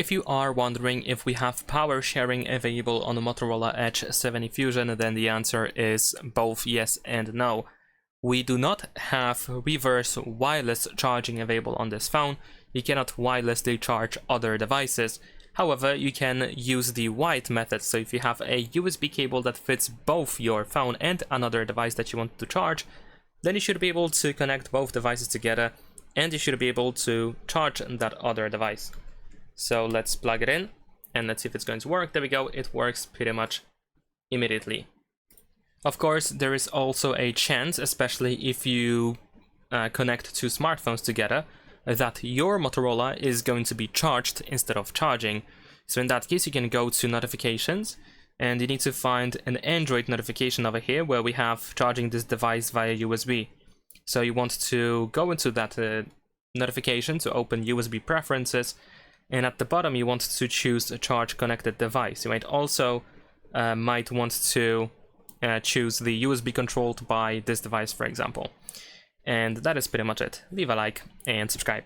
If you are wondering if we have power sharing available on the Motorola Edge 70 Fusion, then the answer is both yes and no. We do not have reverse wireless charging available on this phone. You cannot wirelessly charge other devices. However, you can use the white method, so if you have a USB cable that fits both your phone and another device that you want to charge, then you should be able to connect both devices together and you should be able to charge that other device. So let's plug it in and let's see if it's going to work. There we go, it works pretty much immediately. Of course, there is also a chance, especially if you connect two smartphones together, that your Motorola is going to be charged instead of charging. So in that case, you can go to notifications and you need to find an Android notification over here where we have charging this device via USB. So you want to go into that notification to open USB preferences, and at the bottom you want to choose a charge connected device. You might also want to choose the USB controlled by this device, for example. And that is pretty much it. Leave a like and subscribe.